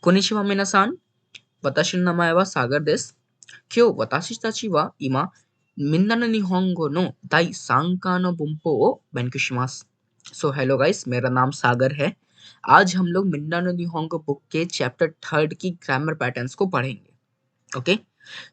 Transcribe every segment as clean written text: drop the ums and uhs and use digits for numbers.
Konnichiwa minasan, watashi no namae wa Sagar desu. Kyou watashi tachi wa ima minna no nihongo no dai 3 課の文法を勉強します。सो hello guys, मेरा नाम सागर है। आज हम लोग मिन्ना नो निहोंगो बुक के चैप्टर 3 की ग्रामर पैटर्न्स को पढ़ेंगे। ओके,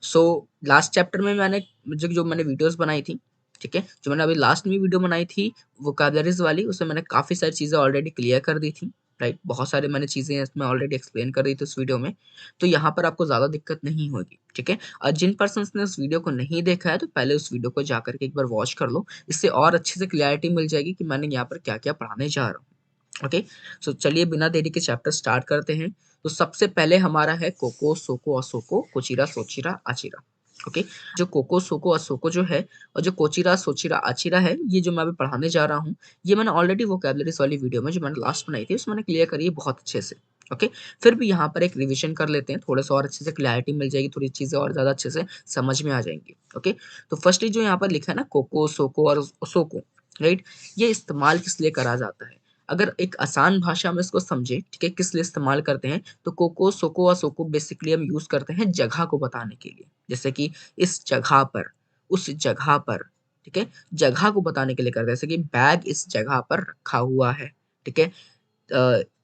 सो लास्ट चैप्टर में मैंने जो मैंने वीडियोस बनाई थी, ठीक है, जो मैंने अभी लास्ट में वीडियो बनाई थी वोकैबुलरीज वाली, उसमें मैंने काफ़ी सारी चीज़ें ऑलरेडी क्लियर कर दी थी। राइट, बहुत सारे मैंने चीज़ें इसमें ऑलरेडी एक्सप्लेन कर दी थी उस वीडियो में, तो यहाँ पर आपको ज़्यादा दिक्कत नहीं होगी। ठीक है, और जिन पर्सन्स ने उस वीडियो को नहीं देखा है तो पहले उस वीडियो को जाकर के एक बार वॉच कर लो, इससे और अच्छे से क्लैरिटी मिल जाएगी कि मैंने यहाँ पर क्या क्या पढ़ाने जा रहा हूँ। ओके, सो चलिए बिना देरी के चैप्टर स्टार्ट करते हैं। तो सबसे पहले हमारा है कोको सोको असोको कोचिरा सोचिरा आचिरा। ओके, जो कोको सोको असोको जो है और जो कोचिरा सोचिरा आचिरा है, ये जो मैं अभी पढ़ाने जा रहा हूँ, ये मैंने ऑलरेडी वोकैबुलरीज वाली वीडियो में जो मैंने लास्ट बनाई थी उसमें मैंने क्लियर करी है बहुत अच्छे से। ओके, फिर भी यहाँ पर एक रिवीजन कर लेते हैं, थोड़ा सा और अच्छे से क्लैरिटी मिल जाएगी, थोड़ी चीज़ें और ज़्यादा अच्छे से समझ में आ जाएंगी। ओके, तो फर्स्टली जो यहाँ पर लिखा है ना कोको सोको और सोको, राइट, ये इस्तेमाल किस लिए करा जाता है? अगर एक आसान भाषा में इसको समझे, ठीक है, किस लिए इस्तेमाल करते हैं, तो कोको सोको और सोको बेसिकली हम यूज करते हैं जगह को बताने के लिए, जैसे कि इस जगह पर, उस जगह पर, ठीक है, जगह को बताने के लिए करते हैं, जैसे कि बैग इस जगह पर रखा हुआ है, ठीक है,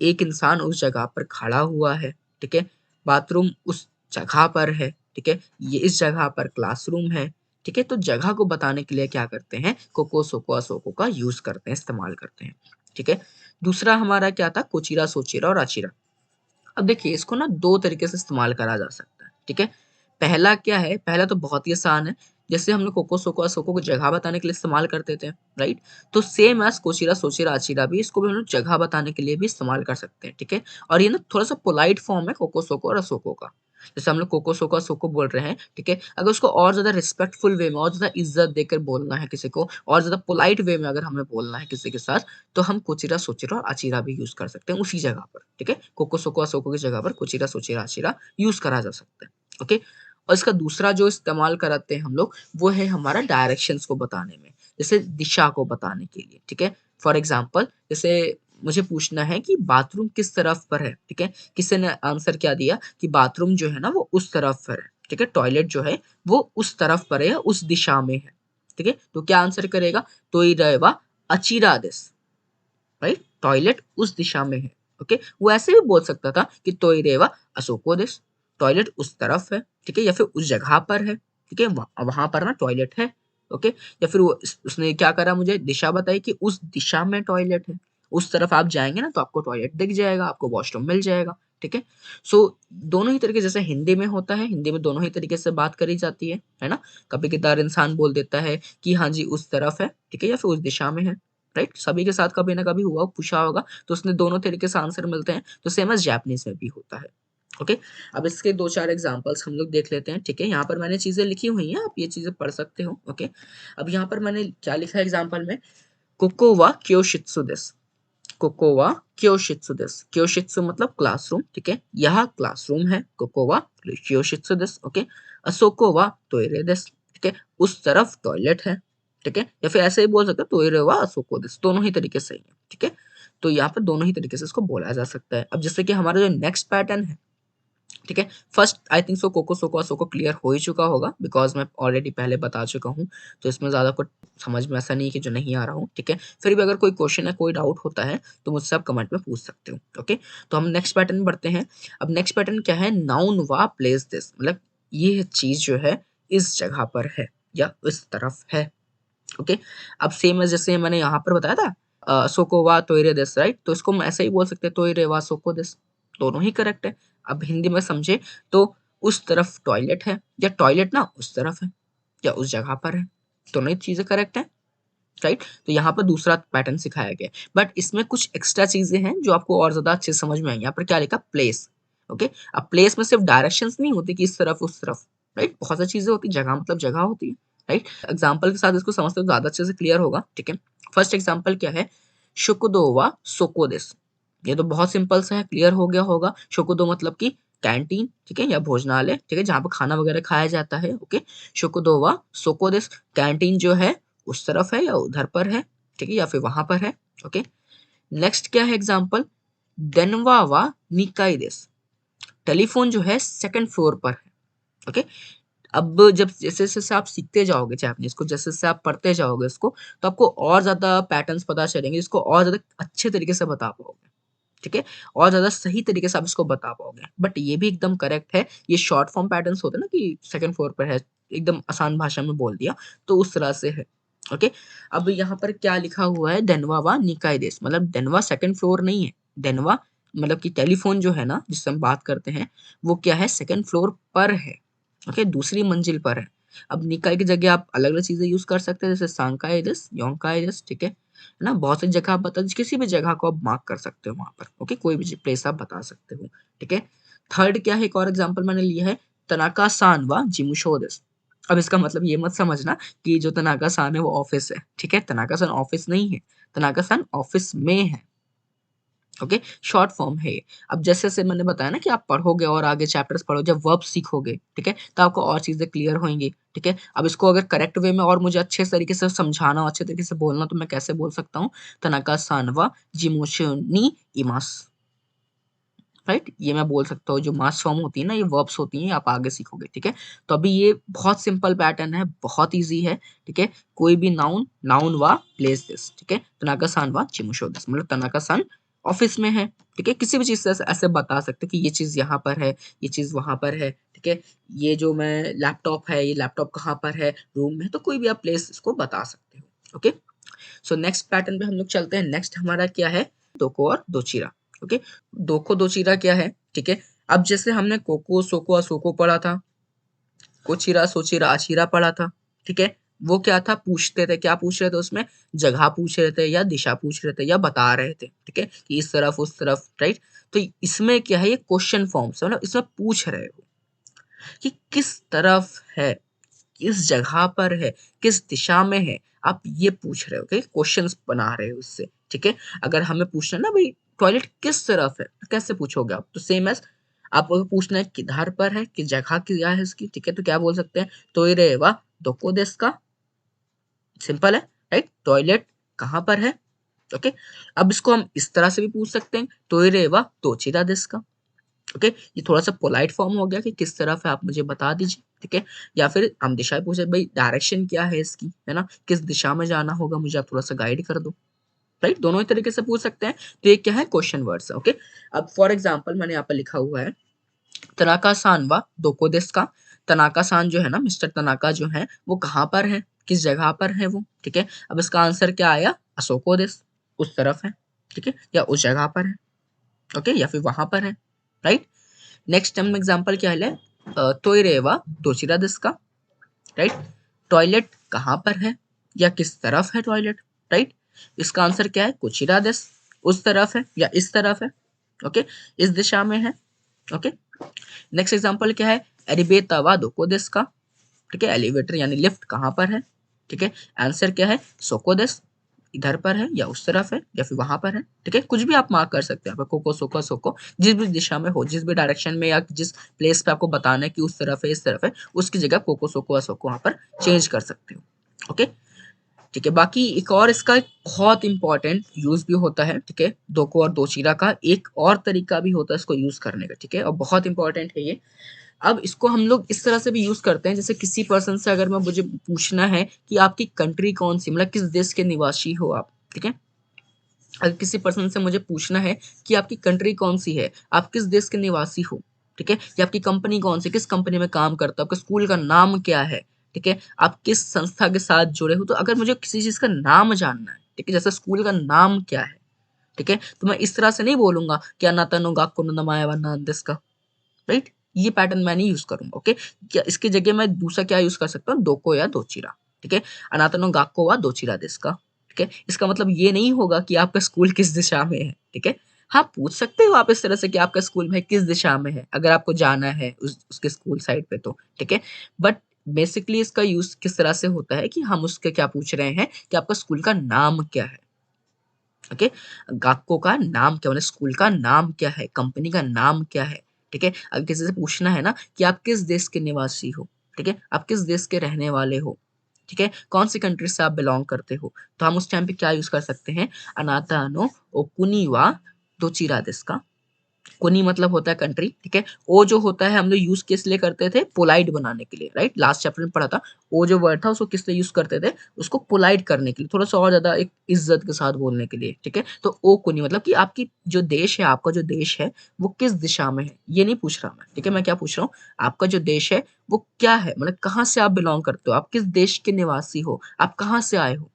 एक इंसान उस जगह पर खड़ा हुआ है, ठीक है, बाथरूम उस जगह पर है, ठीक है, ये इस जगह पर क्लासरूम है, ठीक है, तो जगह को बताने के लिए क्या करते हैं, कोको सोको असोको का यूज करते हैं, इस्तेमाल करते हैं। ठीक है, दूसरा हमारा क्या था, कोचिरा सोचिरा और आचिरा। अब देखिए इसको ना दो तरीके से इस्तेमाल करा जा सकता है। ठीक है, पहला क्या है, पहला तो बहुत ही आसान है, जैसे हम लोग कोको सोको असोको को जगह बताने के लिए इस्तेमाल करते थे, राइट, तो सेम एज कोचिरा सोचिरा आचिरा भी, इसको भी हम लोग जगह बताने के लिए भी इस्तेमाल कर सकते हैं। ठीक है, और ये ना थोड़ा सा पोलाइट फॉर्म है कोको सोको और असोको का, जैसे हम लोग कोको सोको असोको बोल रहे हैं, ठीक है, अगर उसको और ज्यादा रिस्पेक्टफुल वे में और ज्यादा इज्जत देकर बोलना है किसी को, और ज्यादा पोलाइट वे में अगर हमें बोलना है किसी के साथ, तो हम कोचिरा सोचिरा और आचिरा भी यूज कर सकते हैं उसी जगह पर। ठीक है, कोको सोको असोको की जगह पर कोचिरा सोचिरा आचिरा यूज करा जा सकता है। ओके, और इसका दूसरा जो इस्तेमाल कराते हैं हम लोग, वो है हमारा डायरेक्शंस को बताने में, जैसे दिशा को बताने के लिए। ठीक है, फॉर एग्जाम्पल जैसे मुझे पूछना है कि बाथरूम किस तरफ पर है, ठीक है, किसी ने आंसर क्या दिया कि बाथरूम जो है ना वो उस तरफ पर है, ठीक है, टॉयलेट जो है वो उस तरफ पर है या उस दिशा में है। ठीक है, तो क्या आंसर करेगा, तो ही रहेगा अचिरा देस, राइट, टॉयलेट उस दिशा में है। ओके, वो ऐसे भी बोल सकता था कि तोई रेवा अशोको देश, टॉयलेट उस तरफ है, ठीक है, या फिर उस जगह पर है, ठीक है, वहां पर ना टॉयलेट है। ओके, या फिर वो उसने क्या करा, मुझे दिशा बताई कि उस दिशा में टॉयलेट है, उस तरफ आप जाएंगे ना तो आपको टॉयलेट दिख जाएगा, आपको वॉशरूम मिल जाएगा। ठीक है, सो दोनों ही तरीके, जैसे हिंदी में होता है, हिंदी में दोनों ही तरीके से बात करी जाती है ना, कभी कभार इंसान बोल देता है कि हाँ जी उस तरफ है, ठीक है, या फिर उस दिशा में है, राइट, सभी के साथ कभी ना कभी हुआ पूछा होगा, तो उसने दोनों तरीके से आंसर मिलते हैं, तो सेम एज जापानीज में भी होता है। ओके, अब इसके दो चार एग्जांपल्स हम लोग देख लेते हैं। ठीक है, यहाँ पर मैंने चीजें लिखी हुई हैं, आप ये चीजें पढ़ सकते हो। ओके, अब यहाँ पर मैंने क्या लिखा है एग्जांपल में, कोको वा क्योशित्सु देस, कोको वा क्योशित्सु देस, क्योशित्सु मतलब क्लासरूम, ठीक है, यह क्लासरूम है, कोको वा क्योशित्सु देस। ओके, असोको वा टोयरे देस, ठीक है, उस तरफ टॉयलेट है, ठीक है, या फिर ऐसे ही बोल सकते हो टोयरे वा असोको देस, दोनों ही तरीके सही है। ठीक है, तो यहाँ पर दोनों ही तरीके से इसको बोला जा सकता है। अब जैसे कि हमारा जो नेक्स्ट पैटर्न है, ठीक है, फर्स्ट आई थिंक सो कोको सोको असोको क्लियर हो ही चुका होगा, बिकॉज मैं ऑलरेडी पहले बता चुका हूँ, तो इसमें ज़्यादा कुछ समझ में ऐसा नहीं है कि जो नहीं आ रहा हूँ। ठीक है, फिर भी अगर कोई क्वेश्चन है, कोई डाउट होता है, तो मुझसे आप कमेंट में पूछ सकते हो। ओके, तो हम नेक्स्ट पैटर्न में बढ़ते हैं। अब नेक्स्ट पैटर्न क्या है, नाउन वा प्लेस दिस, मतलब ये चीज़ जो है इस जगह पर है या इस तरफ है। ओके, अब सेम है जैसे मैंने यहाँ पर बताया था, सोको वा तोइरे देस, राइट, तो इसको हम ऐसे ही बोल सकते हैं, तोइरे वा सोको देस, दोनों ही करेक्ट है। अब हिंदी में समझे तो उस तरफ टॉयलेट है या टॉयलेट ना उस तरफ है या उस जगह पर है, दोनों ही चीजें करेक्ट है, राइट। तो यहाँ पर दूसरा पैटर्न सिखाया गया, बट इसमें कुछ एक्स्ट्रा चीजें हैं जो आपको और ज्यादा अच्छे से समझ में आएंगी। यहाँ पर क्या लिखा, प्लेस। ओके, अब प्लेस में सिर्फ डायरेक्शंस नहीं होती कि इस तरफ उस तरफ, राइट, बहुत सारी चीजें होती, जगह मतलब जगह होती है, राइट। एग्जाम्पल के साथ इसको समझते हो ज्यादा अच्छे से क्लियर होगा। ठीक है, फर्स्ट एग्जाम्पल क्या है, शुकुदो वा सोको देस, ये तो बहुत सिंपल सा है, क्लियर हो गया होगा। शुकुदो मतलब कि कैंटीन, ठीक है, या भोजनालय, ठीक है, जहाँ पर खाना वगैरह खाया जाता है। ओके, शुकुदो वा सोको देस, कैंटीन जो है उस तरफ है या उधर पर है, ठीक है, या फिर वहां पर है। ओके, नेक्स्ट क्या है एग्जाम्पल, देनवा वा निकाई देस, टेलीफोन जो है सेकंड फ्लोर पर है। ओके, अब जब जैसे जैसे आप सीखते जाओगे जापानीज को, जैसे जैसे आप पढ़ते जाओगे उसको, तो आपको और ज्यादा पैटर्न्स पता चलेंगे, जिसको और ज्यादा अच्छे तरीके से बता पाओगे। ठीक है, और ज़्यादा सही तरीके से आप इसको बता पाओगे। बट ये भी एकदम करेक्ट है, ये शॉर्ट फॉर्म पैटर्न्स होते हैं ना कि सेकंड फ्लोर पर है, एकदम आसान भाषा में बोल दिया, तो उस तरह से है। ओके, अब यहाँ पर क्या लिखा हुआ है, डेनवा वा निकाय देश, मतलब डेनवा सेकंड फ्लोर नहीं है। डेनवा मतलब कि टेलीफोन जो है ना जिससे हम बात करते हैं, वो क्या है, सेकंड फ्लोर पर है। ओके, दूसरी मंजिल पर है। अब निकाय की जगह आप अलग अलग चीजें यूज कर सकते हैं, जैसे सांकाई देश, योंकाई देश। ठीक है ना, बहुत सी जगह आप बता, किसी भी जगह को आप मार्क कर सकते हो वहां पर। ओके, कोई भी प्लेस आप बता सकते हो। ठीक है, थर्ड क्या है, एक और एग्जांपल मैंने लिया है, तनाका सान वा जिमुशो देस। अब इसका मतलब ये मत समझना कि जो तनाका सान है वो ऑफिस है। ठीक है, तनाका सान ऑफिस नहीं है, तनाका सान ऑफिस में है। ओके, शॉर्ट फॉर्म है ये। अब जैसे जैसे मैंने बताया ना कि आप पढ़ोगे और आगे चैप्टर्स पढ़ो, जब वर्ब सीखोगे, ठीक है, तो आपको और चीजें क्लियर होंगी। ठीक है, अब इसको अगर करेक्ट वे में और मुझे अच्छे तरीके से समझाना, अच्छे तरीके से बोलना, तो मैं कैसे बोल सकता हूँ, तनाका सानवा जिमोशनी इमास। राइट, ये मैं बोल सकता हूँ। जो मास फॉर्म होती है ना, ये वर्ब्स होती हैं, आप आगे सीखोगे। ठीक है, तो अभी ये बहुत सिंपल पैटर्न है, बहुत इजी है। ठीक है, कोई भी नाउन, नाउन वा प्लेस दिस। ठीक है, तनाका सान वा चिमुशो दिस, मतलब तनाका सान ऑफिस में है। ठीक है, किसी भी चीज से ऐसे बता सकते हो कि ये चीज यहाँ पर है, ये चीज वहां पर है। ठीक है, ये जो मैं लैपटॉप है, ये लैपटॉप कहाँ पर है, रूम में है, तो कोई भी आप प्लेस इसको बता सकते हो। ओके, सो नेक्स्ट पैटर्न पे हम लोग चलते हैं। नेक्स्ट हमारा क्या है, दोको और दोचीरा। ओके, दोको दोचीरा क्या है, ठीक है, अब जैसे हमने कोको सोको असोको पढ़ा था, कोचिरा सोचिरा आचिरा पढ़ा था। ठीक है, वो क्या था, पूछते थे, क्या पूछ रहे थे उसमें, जगह पूछ रहे थे, या दिशा पूछ रहे थे, या बता रहे थे। ठीक है, कि इस तरफ उस तरफ, राइट। तो इसमें क्या है, ये क्वेश्चन फॉर्म से, मतलब इसमें पूछ रहे हो कि किस तरफ है, किस जगह पर है, किस दिशा में है, आप ये पूछ रहे हो। ओके, क्वेश्चंस बना रहे हो इससे। ठीक है, अगर हमें पूछना है ना भाई टॉयलेट किस तरफ है, तो कैसे पूछोगे आप, तो सेम एज आपको अगर पूछना है किधर पर है, कि जगह क्या है इसकी, ठीक है, तो क्या बोल सकते हैं, टोइरे वा दोको देस का। सिंपल है, राइट, टॉयलेट कहाँ पर है। ओके, अब इसको हम इस तरह से भी पूछ सकते हैं, टोइरे वा दोचिरा देस का। ओके, ये थोड़ा सा पोलाइट फॉर्म हो गया कि किस तरफ है आप मुझे बता दीजिए। ठीक है, या फिर हम दिशाएं पूछे, भाई डायरेक्शन क्या है इसकी, है ना, किस दिशा में जाना होगा, मुझे आप थोड़ा सा गाइड कर दो। राइट, दोनों ही तरीके से पूछ सकते हैं। तो ये क्या है, क्वेश्चन वर्ड्स है। ओके, अब फॉर एग्जाम्पल मैंने यहाँ पर लिखा हुआ है, तनाका सान वा दोको देस का। तनाका सान जो है ना, मिस्टर तनाका जो है, वो कहाँ पर है, किस जगह पर है वो। ठीक है, अब इसका आंसर क्या आया, अशोको देस, उस तरफ है। ठीक है, या उस जगह पर है। ओके, या फिर वहां पर है। राइट, नेक्स्ट हम एग्जांपल क्या है, टोइरे वा दोशिरा देस का। राइट, टॉयलेट कहाँ पर है, या किस तरफ है टॉयलेट। राइट, इसका आंसर क्या है, कोचिरा देस, उस तरफ है या इस तरफ है। ओके, इस दिशा में है। ओके, नेक्स्ट एग्जांपल क्या है, एलिवेटर वा दोको देस का। ठीक है, एलिवेटर यानी लिफ्ट कहाँ पर है। ठीक है, आंसर क्या है, सोको देस, इधर पर है या उस तरफ है या फिर वहां पर है। ठीक है, कुछ भी आप मार्क कर सकते हैं, आपको कोको सोको सोको, जिस भी दिशा में हो, जिस भी डायरेक्शन में, या जिस प्लेस पे आपको बताना है कि उस तरफ है इस तरफ है, उसकी जगह कोको सोको असोको वहां पर चेंज कर सकते हो। ओके, ठीक है, बाकी एक और इसका एक बहुत इंपॉर्टेंट यूज भी होता है। ठीक है, दोको और दोचीरा का एक और तरीका भी होता है इसको यूज करने का। ठीक है, और बहुत इंपॉर्टेंट है ये। अब इसको हम लोग इस तरह से भी यूज करते हैं, जैसे किसी पर्सन से अगर मैं मुझे पूछना है कि आपकी कंट्री कौन सी, मतलब किस देश के निवासी हो आप। ठीक है, अगर किसी पर्सन से मुझे पूछना है कि आपकी कंट्री कौन सी है, आप किस देश के निवासी हो। ठीक है, या आपकी कंपनी कौन सी, किस कंपनी में काम करते हो, आपका स्कूल का नाम क्या है। ठीक है, आप किस संस्था के साथ जुड़े हो, तो अगर मुझे किसी चीज का नाम जानना है, ठीक है, जैसे स्कूल का नाम क्या है, ठीक है, तो मैं इस तरह से नहीं बोलूंगा कि अनाता नो गाक्को नो नमाया वा नांदेस का। राइट, ये पैटर्न मैं नहीं यूज करूंगा। ओके, क्या इसकी जगह मैं दूसरा क्या यूज कर सकता हूँ, दोको या दोचिरा। ठीक है, अनातनो गाक्को वा दोचिरा देस का। ठीक है, इसका मतलब ये नहीं होगा कि आपका स्कूल किस दिशा में है। ठीक है, हाँ, पूछ सकते हो आप इस तरह से कि आपका स्कूल में किस दिशा में है, अगर आपको जाना है उसके स्कूल साइड पे तो। ठीक है, बट बेसिकली इसका यूज किस तरह से होता है कि हम उसके क्या पूछ रहे हैं कि आपका स्कूल का नाम क्या है। ओके, गाक्को का नाम क्या, मतलब स्कूल का नाम क्या है, कंपनी का नाम क्या है। ठीक है, अगर किसी से पूछना है ना कि आप किस देश के निवासी हो, ठीक है, आप किस देश के रहने वाले हो, ठीक है, कौन सी कंट्री से आप बिलोंग करते हो, तो हम उस टाइम पे क्या यूज कर सकते हैं, अनाता नो ओकुनी वा दोचिरा देस का। कोनी मतलब होता है कंट्री, ठीक है। ओ जो होता है हम लोग यूज किस लिए करते थे, पोलाइट बनाने के लिए, राइट। लास्ट चैप्टर में पढ़ा था, ओ जो वर्ड था उसको किस लिए यूज करते थे, उसको पोलाइट करने के लिए, थोड़ा सा और ज्यादा एक इज्जत के साथ बोलने के लिए, ठीक है। तो ओ कोनी मतलब कि आपकी जो देश है, आपका जो देश है वो किस दिशा में है, ये नहीं पूछ रहा मैं, ठीक है। मैं क्या पूछ रहा हूँ, आपका जो देश है वो क्या है, मतलब कहाँ से आप बिलोंग करते हो, आप किस देश के निवासी हो, आप कहाँ से आए हो,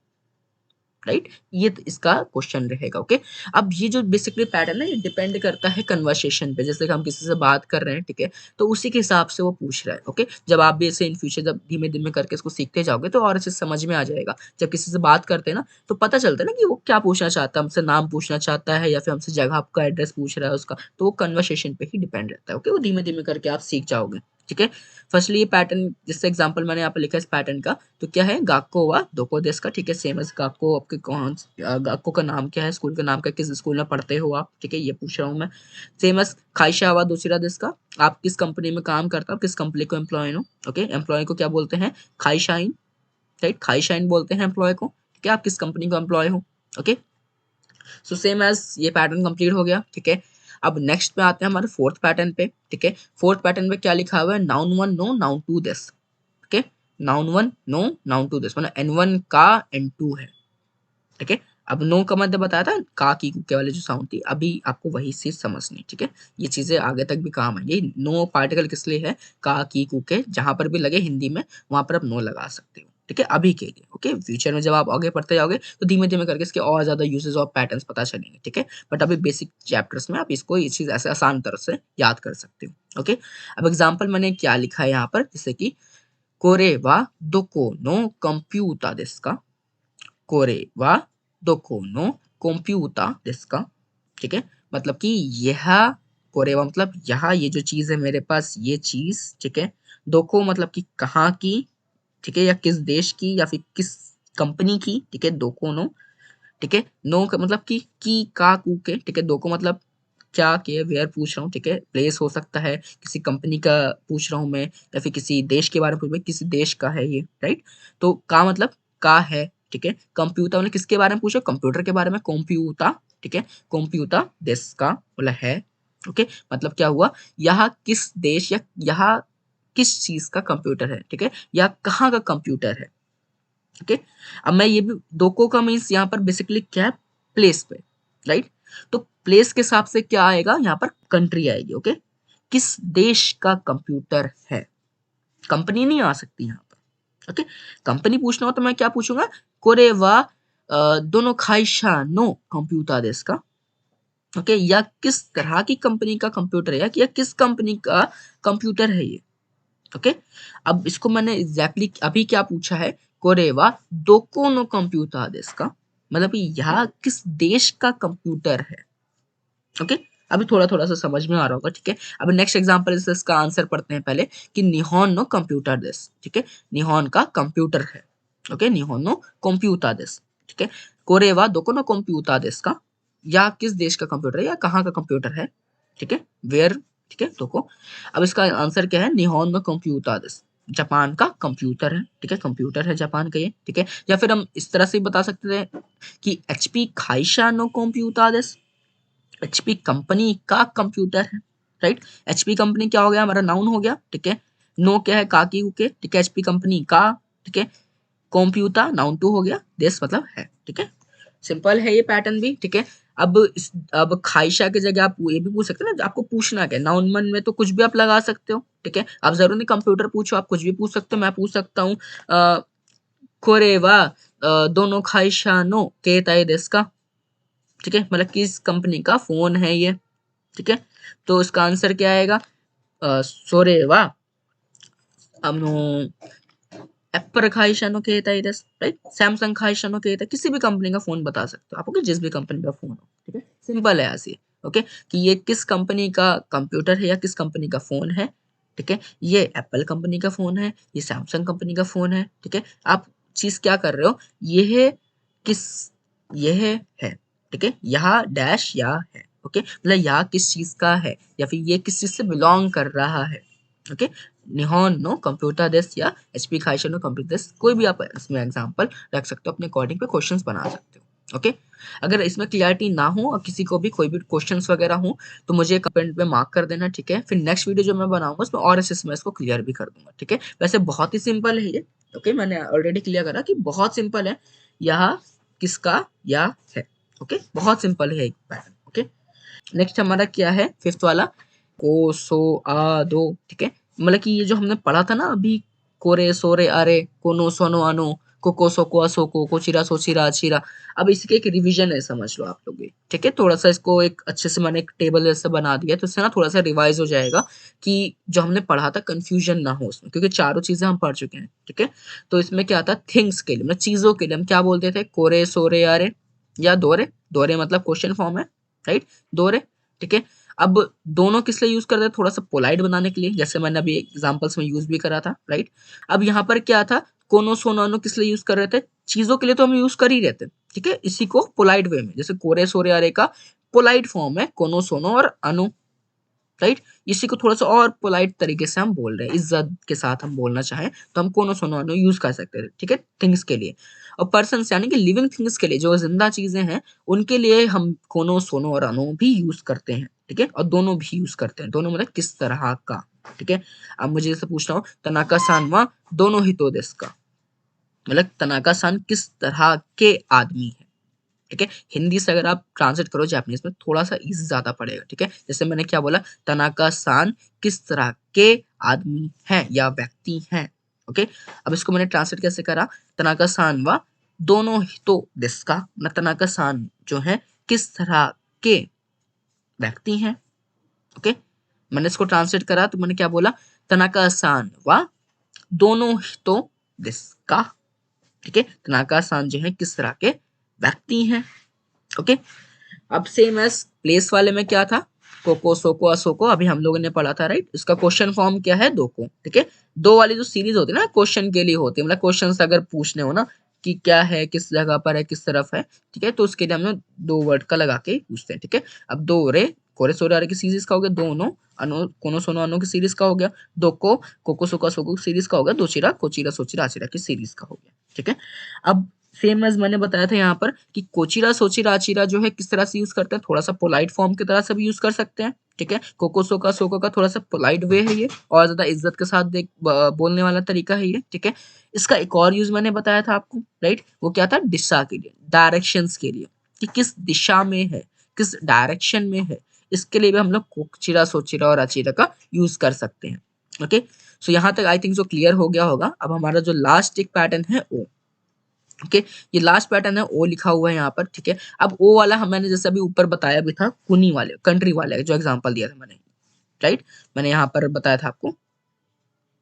राइट। ये इसका क्वेश्चन रहेगा, ओके। अब ये जो बेसिकली पैटर्न है ये डिपेंड करता है कन्वर्सेशन पे, जैसे कि हम किसी से बात कर रहे हैं, ठीक है, तो उसी के हिसाब से वो पूछ रहा है, ओके। जब आप भी ऐसे इन फ्यूचर जब धीमे धीमे करके इसको सीखते जाओगे तो और अच्छे से समझ में आ जाएगा। जब किसी से बात करते हैं ना तो पता चलता है ना कि वो क्या पूछना चाहता है, हमसे नाम पूछना चाहता है या फिर हमसे जगह का एड्रेस पूछ रहा है उसका, तो वो कन्वर्सेशन पे ही डिपेंड रहता है, ओके। वो धीमे धीमे करके आप सीख जाओगे, ठीक है। फर्स्टली ये पैटर्न, जिससे एग्जांपल मैंने यहाँ पे लिखा है इस पैटर्न का, तो क्या है, गाक्को वा दोको देश का, ठीक है। सेम एज गाक्को, आपके गाक्को का नाम क्या है, स्कूल का नाम क्या, किस स्कूल में पढ़ते हो आप, ठीक है, ये पूछ रहा हूँ मैं। सेम एज खाइशा वा दूसरा देश का, आप किस कंपनी में काम करते हो, किस कंपनी को एम्प्लॉय हो, ओके। एम्प्लॉय को क्या बोलते हैं, खाइशाइन, राइट, खाइशाइन बोलते हैं एम्प्लॉय को, ठीक है। आप किस कंपनी को एम्प्लॉय हो, ओके। सो सेम एज ये पैटर्न कंप्लीट हो गया, ठीक है। अब नेक्स्ट पे आते हैं हमारे फोर्थ पैटर्न पे, ठीक है। फोर्थ पैटर्न पे क्या लिखा हुआ है, noun one no noun two this, okay. Noun one no noun two this, मतलब N1 का N2 है, ठीक है। अब नो का मतलब बताया था, का की के वाले जो साउंड थी, अभी आपको वही चीज समझनी, ठीक है। ये चीजें आगे तक भी काम है। ये नो पार्टिकल किस लिए है, का की कू के, जहां पर भी लगे हिंदी में वहां पर आप नो लगा सकते हो, ठीक है, अभी के लिए, ओके। फ्यूचर में जब आप आगे पढ़ते जाओगे तो धीमे धीमे करके इसके और ज्यादा यूजेस और पैटर्न्स पता चलेंगे, ठीक है। बट अभी बेसिक चैप्टर्स में आप इसको ये चीज ऐसे आसान तरह से याद कर सकते हो, ओके। अब एग्जाम्पल मैंने क्या लिखा है यहाँ पर, जैसे कि कोरे वा दोको नो कंप्यूटा देस्का, कोरे वा दोको नो कंप्यूटा देस्का, ठीक है। मतलब कि यह, कोरे वा मतलब यहाँ, ये जो चीज है मेरे पास ये चीज, ठीक है। दोको मतलब कि कहाँ की, ठीक है, या किस देश की या फिर किस कंपनी की, ठीक है, दोको नो, ठीक है। नो का मतलब की का कू के, ठीक है। दोको मतलब क्या के, वेयर पूछ रहा हूँ, ठीक है। प्लेस हो सकता है, किसी कंपनी का पूछ रहा हूँ मैं, या फिर किसी देश के बारे में पूछ रहा हूँ, किसी देश का है ये, राइट। तो का मतलब का है, ठीक है। कंप्यूटर मतलब किसके बारे में पूछो, कंप्यूटर के बारे में, कंप्यूटा, ठीक है। कंप्यूटा देश का मतलब है, ओके। मतलब क्या हुआ, यहाँ किस देश या यहाँ किस चीज का कंप्यूटर है, ठीक है, या कहाँ का कंप्यूटर है, ओके। अब मैं ये भी दोको का मीन्स यहाँ पर बेसिकली क्या है, प्लेस पे, राइट। तो प्लेस के हिसाब से क्या आएगा, यहाँ पर कंट्री आएगी, ओके। किस देश का कंप्यूटर है, कंपनी नहीं आ सकती यहाँ पर, ओके। कंपनी पूछना हो तो मैं क्या पूछूंगा, कोरे वा दोनों खाइशा नो कंप्यूटर देश का, ओके। या किस तरह की कंपनी का कंप्यूटर है, या किस कंपनी का कंप्यूटर है ये, ओके। अब इसको मैंने एग्जैक्टली अभी क्या पूछा है, कोरेवा दोको नो कंप्यूटर देश का, मतलब कि यहाँ किस देश का कंप्यूटर है, ओके। अभी थोड़ा थोड़ा सा समझ में आ रहा होगा, ठीक है। अब नेक्स्ट एग्जांपल से इसका आंसर पढ़ते हैं पहले, कि निहोन नो कंप्यूटर देश, ठीक है। निहोन का कंप्यूटर है, ओके। निहोन नो कंप्यूटर देश, ठीक है। कोरेवा दोको नो कंप्यूटर देश का, या किस देश का कंप्यूटर है, या कहाँ का कंप्यूटर है, ठीक है। वेयर, ठीक है, दोको। अब इसका आंसर क्या है, निहोन नो कंप्यूटर देश, जापान का कंप्यूटर है, ठीक है। कंप्यूटर है जापान का ये, ठीक है। या फिर हम इस तरह से बता सकते हैं कि एचपी खाइशा नो कंप्यूटर देश, एचपी कंपनी का कंप्यूटर है, राइट। एचपी कंपनी क्या हो गया, हमारा नाउन हो गया, ठीक है। नो क्या है, का की के, ठीक है। एचपी कंपनी का, ठीक है। कंप्यूटर नाउन टू हो गया, देश मतलब है, ठीक है। सिंपल है ये पैटर्न भी, ठीक है। अब खाइशा की जगह आप ये भी पूछ सकते हैं ना, आपको पूछना क्या, नाउन मन में तो कुछ भी आप लगा सकते हो, ठीक है। आप जरूर नहीं कंप्यूटर पूछो, आप कुछ भी पूछ सकते हो। मैं पूछ सकता हूँ कोरेवा दोनों खाइशा नो केताई देश का, ठीक है, मतलब किस कंपनी का फोन है ये, ठीक है। तो इसका आंसर क्या आएगा, सोरेवा एप्पल खाइशानो कहता है, राइट। सैमसंग खाइशानो कहता है, किसी भी कंपनी का फोन बता सकते हो आप, ओके, जिस भी कंपनी का फोन हो, ठीक है। सिंपल है ऐसे, ओके, कि ये किस कंपनी का कंप्यूटर है या किस कंपनी का फोन है, ठीक है। ये एप्पल कंपनी का फोन है, ये सैमसंग कंपनी का फोन है, ठीक है। आप चीज क्या कर रहे हो, ये किस, यह है, ठीक है, यहाँ डैश या है, ओके, मतलब यहाँ किस चीज का है या फिर ये किस चीज से बिलोंग कर रहा है, ओके। निहॉन नो कंप्यूटर देश या एचपी खाइशा नो कंप्यूटर देश, कोई भी आप इसमें एग्जांपल रख सकते हो, अपने अकॉर्डिंग पे क्वेश्चंस बना सकते हो, ओके। अगर इसमें क्लियरिटी ना हो और किसी को भी कोई भी क्वेश्चंस वगैरह हो तो मुझे कमेंट में मार्क कर देना, ठीक है। फिर नेक्स्ट वीडियो जो मैं बनाऊंगा उसमें और अच्छे से मैं इसको क्लियर भी कर दूंगा, ठीक है। वैसे बहुत ही सिंपल है ये, ओके, मैंने ऑलरेडी क्लियर करा कि बहुत सिंपल है। यह किसका या है, ओके, बहुत सिंपल है एक पैटर्न, ओके। नेक्स्ट हमारा क्या है, फिफ्थ वाला, को सो आ दो, ठीक है। मतलब कि ये जो हमने पढ़ा था ना अभी, कोरे सोरे आरे, कोनो सोनो आनो, कोको सोको असोको, कोचिरा सोचिरा अचिरा। अब इसके एक रिवीजन है, समझ लो आप लोग ये, ठीक है। थोड़ा सा इसको एक अच्छे से मैंने एक टेबल जैसा बना दिया, तो इससे ना थोड़ा सा रिवाइज हो जाएगा कि जो हमने पढ़ा था कंफ्यूजन ना हो उसमें, क्योंकि चारों चीजें हम पढ़ चुके हैं, ठीक है। तो इसमें क्या था, थिंग्स के लिए मतलब चीजों के लिए हम क्या बोलते थे, कोरे सोरे आरे या दोरे। दोरे मतलब क्वेश्चन फॉर्म है, राइट, दोरे, ठीक है। अब दोनों किस लिए यूज करते हैं, थोड़ा सा पोलाइट बनाने के लिए, जैसे मैंने अभी एग्जांपल्स में यूज भी करा था, राइट। अब यहाँ पर क्या था, कोनो सोनो किस लिए यूज कर रहे थे, चीजों के लिए तो हम यूज कर ही रहते, ठीक है। इसी को पोलाइट वे में, जैसे कोरे सोरे आरे का पोलाइट फॉर्म है कोनो सोनो और अनु, राइट। इसी को थोड़ा सा और पोलाइट तरीके से हम बोल रहे हैं, इज्जत के साथ हम बोलना चाहें तो हम कोनो सोनो अनु यूज कर सकते हैं, ठीक है, थिंग्स के लिए। और पर्सन यानी कि लिविंग थिंग्स के लिए, जो जिंदा चीजें हैं उनके लिए हम कोनो सोनो और अनु भी यूज करते हैं, ठीक है। और दोनों भी यूज करते हैं, दोनों मतलब किस तरह का, ठीक है। अब मुझे जैसे पूछना हो, तनाका सान वा दोनों हितो देश का, मतलब तनाका सान किस तरह के आदमी है, ठीक है। हिंदी से अगर आप ट्रांसलेट करो जापानीज में थोड़ा सा इजी ज्यादा पड़ेगा, ठीक है। जैसे मैंने क्या बोला, तनाका सान किस तरह के आदमी हैं या व्यक्ति हैं, ओके। अब इसको मैंने ट्रांसलेट कैसे करा, तनाका सान वा दोनों हितो देस्का, ना तनाका सान जो है किस तरह के व्यक्ति हैं, ओके। मैंने इसको ट्रांसलेट करा तो मैंने क्या बोला, तनाका सान वा दोनों हितो देस्का, ठीक है। तनाका सान जो है किस तरह के व्यक्ति हैं, ओके। अब सेम एज प्लेस वाले में क्या था, कोको सोको असोको, अभी हम लोगों ने पढ़ा था, राइट। इसका क्वेश्चन फॉर्म क्या है, दो को, ठीक है। दो वाली जो सीरीज होती है ना क्वेश्चन के लिए होती है, मतलब क्वेश्चन अगर पूछने हो ना कि क्या है, किस जगह पर है, किस तरफ है, ठीक है, तो उसके लिए हम लोग दो वर्ड का लगा के पूछते हैं, ठीक है। अब दो रे कोरे सोरे आरे की सीरीज का हो गया, दोनों अनो कोनो सोनो अनो की सीरीज का हो गया, दो को कोको सोका सोको की सीरीज का हो गया, दो चिरा कोचिरा सोचिरा आचिरा की सीरीज का हो गया, ठीक है। अब सेम एज मैंने बताया था यहाँ पर कि कोचिरा सोचिरा आचिरा जो है किस तरह से यूज करते हैं, थोड़ा सा पोलाइट फॉर्म की तरह से भी यूज कर सकते हैं, ठीक है। कोकोसो का सोको का थोड़ा सा पोलाइट वे है ये, और ज्यादा इज्जत के साथ बोलने वाला तरीका है ये, ठीक है। इसका एक और यूज मैंने बताया था आपको, राइट, वो क्या था, दिशा के लिए, डायरेक्शंस के लिए, कि किस दिशा में है, किस डायरेक्शन में है, इसके लिए भी हम लोग कोचिरा सोचिरा और आचिरा का यूज कर सकते हैं, ओके। सो यहाँ तक आई थिंक जो क्लियर हो गया होगा। अब हमारा जो लास्ट एक पैटर्न है ओ, ओके, ये लास्ट पैटर्न है, ओ लिखा हुआ है यहाँ पर, ठीक है। अब ओ वाला हम मैंने जैसे अभी ऊपर बताया भी था, कुनी वाले कंट्री वाले जो एग्जांपल दिया था मैंने, राइट, मैंने यहाँ पर बताया था आपको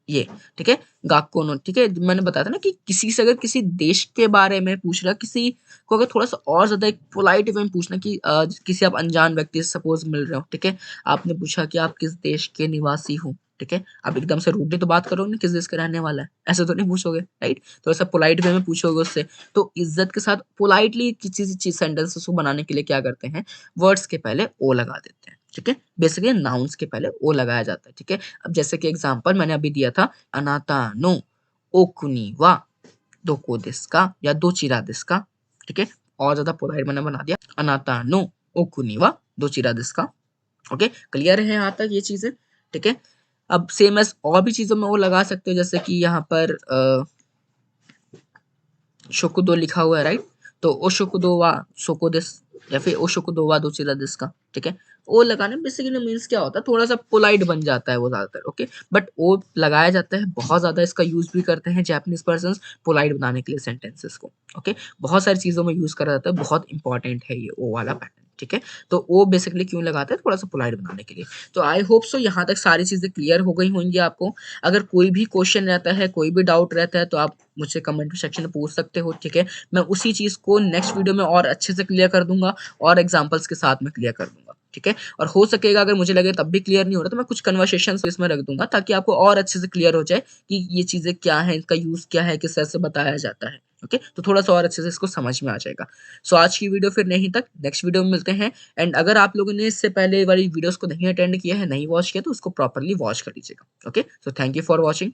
ये, ठीक है, गाकोनो, ठीक है। मैंने बताया था ना कि किसी से अगर किसी देश के बारे में पूछ रहा, किसी को अगर थोड़ा सा और ज्यादा एक पोलाइट वे में पूछना कि किसी आप अनजान व्यक्ति से सपोज मिल रहे हो, ठीक है, आपने पूछा कि आप किस देश के निवासी हो, ठीक है। आप एकदम से रूडली तो बात करोगे ना, किस देश का रहने वाला है, ऐसे तो नहीं पूछोगे, राइट। थोड़ा सा पोलाइट वे में पूछोगे उससे, तो इज्जत के साथ पोलाइटली किसी चीज सेंटेंसेस को बनाने के लिए क्या करते हैं, वर्ड्स के पहले ओ लगा देते हैं, ठीक है। बेसिकली नाउन्स के पहले ओ लगाया जाता है, ठीक है। अब जैसे कि एग्जांपल मैंने अभी दिया था, अनाता नो ओकुनी वा दोको देsu का या दोचिरा देsu का, ठीक है। और ज्यादा पोलाइट मैंने बना दिया, अनाता नो ओकुनी वा दोचिरा देsu का, ओके। क्लियर है यहाँ तक ये चीजें, ठीक है। अब सेम एज और भी चीजों में वो लगा सकते हो, जैसे कि यहाँ पर शोकुदो लिखा हुआ है, राइट, तो ओ शोकुदो वा सोको देस, या फिर ओ शोकुदो वा दोचिरा देस का, ठीक है। ओ लगाने बेसिकली मीन्स क्या होता है, थोड़ा सा पोलाइट बन जाता है वो ज्यादातर, ओके। बट ओ लगाया जाता है, बहुत ज्यादा इसका यूज भी करते हैं जापानीज पर्सन पोलाइट बनाने के लिए सेंटेंसेस को, ओके। बहुत सारी चीजों में यूज करा जाता है, बहुत इंपॉर्टेंट है ये ओ वाला पैटर्न, ठीक है। तो ओ बेसिकली क्यों लगाते हैं, थोड़ा सा पोलाइट बनाने के लिए। तो आई होप सो यहाँ तक सारी चीजें क्लियर हो गई होंगी आपको। अगर कोई भी क्वेश्चन रहता है, कोई भी डाउट रहता है, तो आप मुझे कमेंट सेक्शन में पूछ सकते हो, ठीक है। मैं उसी चीज को नेक्स्ट वीडियो में और अच्छे से क्लियर कर दूंगा, और एग्जांपल्स के साथ में क्लियर कर दूंगा, ठीक है। और हो सकेगा अगर मुझे लगे तब भी क्लियर नहीं हो रहा, तो मैं कुछ कन्वर्सेशन इसमें रख दूंगा, ताकि आपको और अच्छे से क्लियर हो जाए कि ये चीजें क्या है, इनका यूज क्या है, किस तरह से बताया जाता है, ओके। तो थोड़ा सा और अच्छे से इसको समझ में आ जाएगा। सो आज की वीडियो फिर नहीं तक, नेक्स्ट वीडियो में मिलते हैं। एंड अगर आप लोगों ने इससे पहले वाली वीडियोस को नहीं अटेंड किया है, नहीं वॉच किया, तो उसको प्रॉपरली वॉच कर लीजिएगा, okay. So thank you for watching.